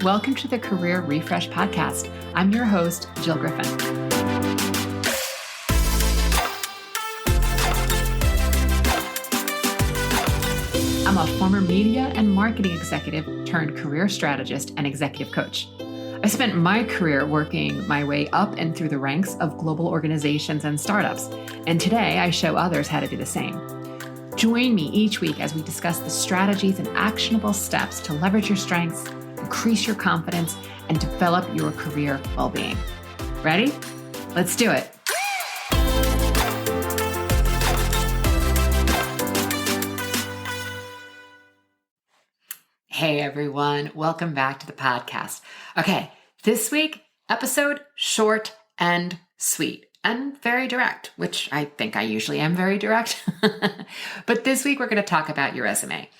Welcome to the Career Refresh Podcast. I'm your host, Jill Griffin. I'm a former media and marketing executive turned career strategist and executive coach. I spent my career working my way up and through the ranks of global organizations and startups, and today I show others how to do the same. Join me each week as we discuss the strategies and actionable steps to leverage your strengths, increase your confidence, and develop your career well-being. Ready? Let's do it. Hey everyone, welcome back to the podcast. Okay, this week, episode short and sweet and very direct, which I think I usually am very direct. But this week, we're going to talk about your resume.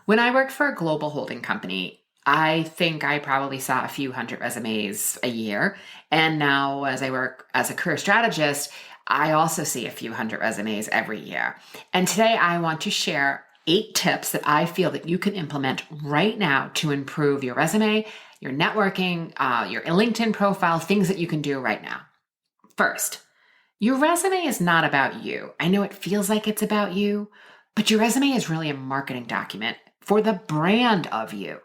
When I worked for a global holding company, I think I probably saw a few hundred resumes a year. And now as I work as a career strategist, I also see a few hundred resumes every year. And today I want to share 8 tips that I feel that you can implement right now to improve your resume, your networking, your LinkedIn profile, things that you can do right now. First, your resume is not about you. I know it feels like it's about you, but your resume is really a marketing document for the brand of you.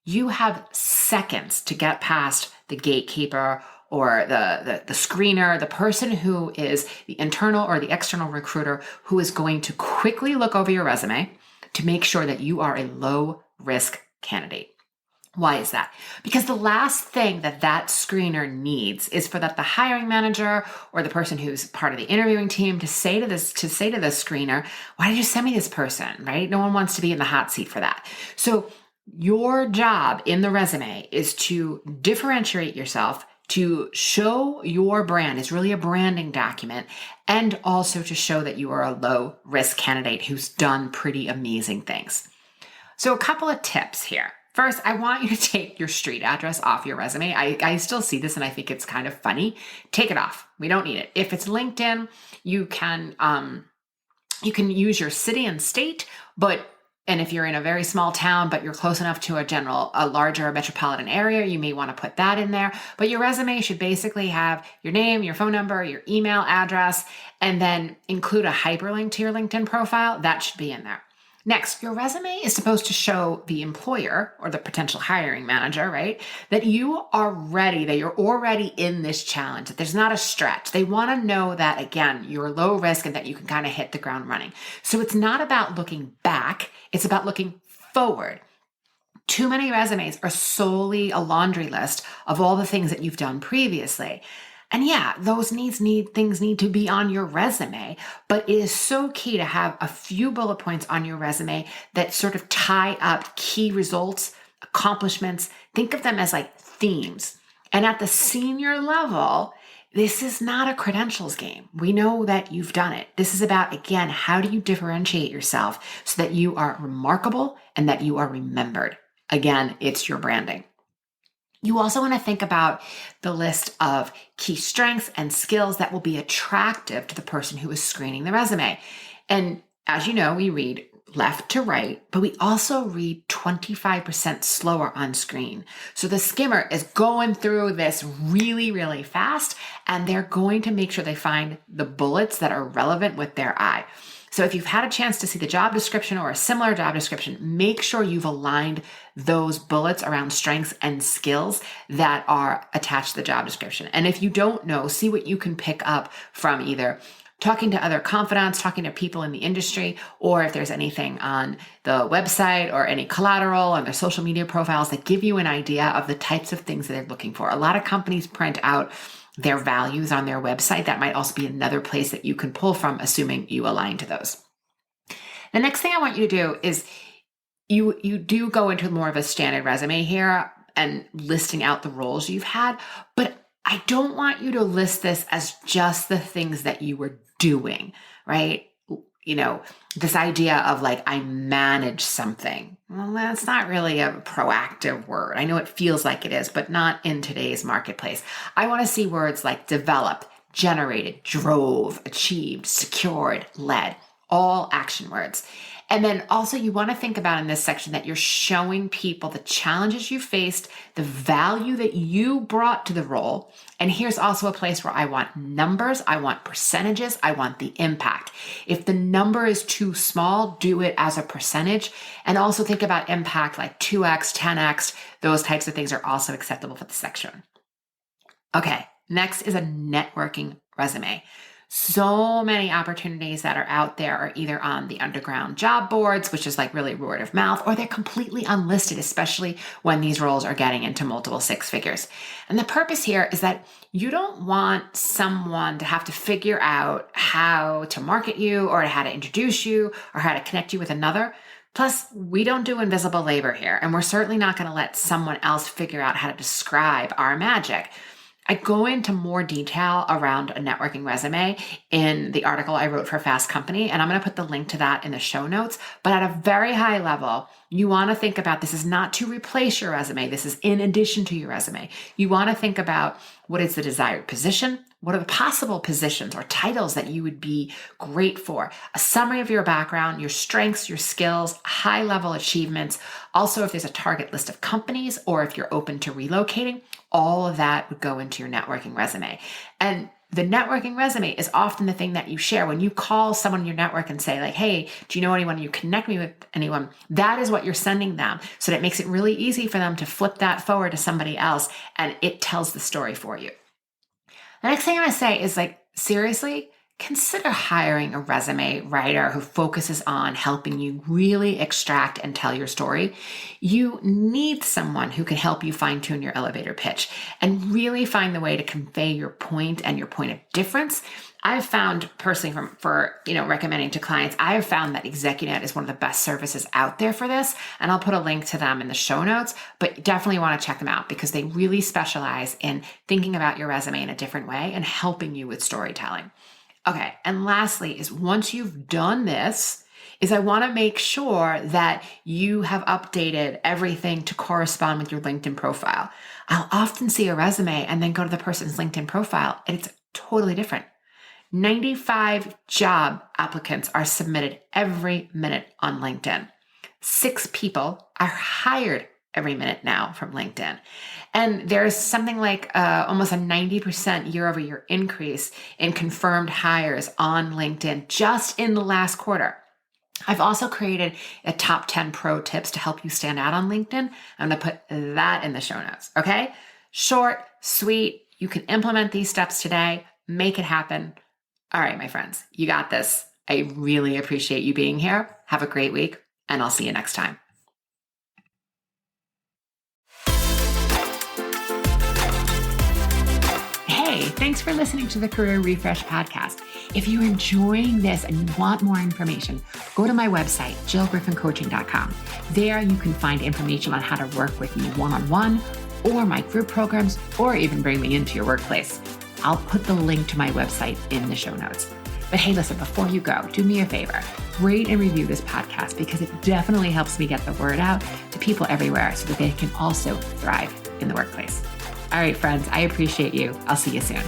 You have seconds to get past the gatekeeper or the screener, the person who is the internal or the external recruiter who is going to quickly look over your resume to make sure that you are a low-risk candidate. Why is that? Because the last thing that screener needs is for the hiring manager or the person who's part of the interviewing team to say to the screener, why did you send me this person, right? No one wants to be in the hot seat for that. So your job in the resume is to differentiate yourself, to show your brand. It's really a branding document, and also to show that you are a low-risk candidate who's done pretty amazing things. So a couple of tips here. First, I want you to take your street address off your resume. I still see this and I think it's kind of funny. Take it off. We don't need it. If it's LinkedIn, you can use your city and state, and if you're in a very small town, but you're close enough to a larger metropolitan area, you may want to put that in there. But your resume should basically have your name, your phone number, your email address, and then include a hyperlink to your LinkedIn profile. That should be in there. Next, your resume is supposed to show the employer or the potential hiring manager, right, that you are ready, that you're already in this challenge, that there's not a stretch. They want to know that, again, you're low risk and that you can kind of hit the ground running. So it's not about looking back. It's about looking forward. Too many resumes are solely a laundry list of all the things that you've done previously. And yeah, those things need to be on your resume, but it is so key to have a few bullet points on your resume that sort of tie up key results, accomplishments. Think of them as like themes. And at the senior level, this is not a credentials game. We know that you've done it. This is about, again, how do you differentiate yourself so that you are remarkable and that you are remembered? Again, it's your branding. You also want to think about the list of key strengths and skills that will be attractive to the person who is screening the resume. And as you know, we read left to right, but we also read 25% slower on screen. So the skimmer is going through this really, really fast, and they're going to make sure they find the bullets that are relevant with their eye. So if you've had a chance to see the job description or a similar job description, make sure you've aligned those bullets around strengths and skills that are attached to the job description. And if you don't know, see what you can pick up from either talking to other confidants, talking to people in the industry, or if there's anything on the website or any collateral on their social media profiles that give you an idea of the types of things that they're looking for. A lot of companies print out their values on their website. That might also be another place that you can pull from, assuming you align to those. The next thing I want you to do is you do go into more of a standard resume here and listing out the roles you've had, but I don't want you to list this as just the things that you were doing, right? You know, this idea of like, I manage something. Well, that's not really a proactive word. I know it feels like it is, but not in today's marketplace. I want to see words like developed, generated, drove, achieved, secured, led, all action words. And then also you want to think about in this section that you're showing people the challenges you faced, the value that you brought to the role. And here's also a place where I want numbers, I want percentages, I want the impact. If the number is too small, do it as a percentage. And also think about impact like 2x, 10x, those types of things are also acceptable for the section. Okay, next is a networking resume. So many opportunities that are out there are either on the underground job boards, which is like really word of mouth, or they're completely unlisted, especially when these roles are getting into multiple six figures. And the purpose here is that you don't want someone to have to figure out how to market you or how to introduce you or how to connect you with another. Plus, we don't do invisible labor here, and we're certainly not going to let someone else figure out how to describe our magic. I go into more detail around a networking resume in the article I wrote for Fast Company, and I'm going to put the link to that in the show notes. But at a very high level, you want to think about this is not to replace your resume. This is in addition to your resume. You want to think about what is the desired position? What are the possible positions or titles that you would be great for? A summary of your background, your strengths, your skills, high-level achievements. Also, if there's a target list of companies or if you're open to relocating, all of that would go into your networking resume. And the networking resume is often the thing that you share when you call someone in your network and say like, hey, do you know anyone? You connect me with anyone. That is what you're sending them. So that makes it really easy for them to flip that forward to somebody else and it tells the story for you. The next thing I'm going to say is like, seriously, consider hiring a resume writer who focuses on helping you really extract and tell your story. You need someone who can help you fine-tune your elevator pitch and really find the way to convey your point and your point of difference. I've found personally for recommending to clients, I have found that ExecuNet is one of the best services out there for this. And I'll put a link to them in the show notes, but definitely want to check them out because they really specialize in thinking about your resume in a different way and helping you with storytelling. Okay. And lastly is once you've done this, I want to make sure that you have updated everything to correspond with your LinkedIn profile. I'll often see a resume and then go to the person's LinkedIn profile and it's totally different. 95 job applicants are submitted every minute on LinkedIn. 6 people are hired every minute now from LinkedIn. And there's something like almost a 90% year-over-year increase in confirmed hires on LinkedIn just in the last quarter. I've also created a top 10 pro tips to help you stand out on LinkedIn. I'm going to put that in the show notes, okay? Short, sweet, you can implement these steps today, make it happen. All right, my friends, you got this. I really appreciate you being here. Have a great week, and I'll see you next time. Hey, thanks for listening to the Career Refresh podcast. If you're enjoying this and you want more information, go to my website, jillgriffincoaching.com. There you can find information on how to work with me one-on-one or my group programs, or even bring me into your workplace. I'll put the link to my website in the show notes. But hey, listen, before you go, do me a favor, rate and review this podcast because it definitely helps me get the word out to people everywhere so that they can also thrive in the workplace. All right, friends, I appreciate you. I'll see you soon.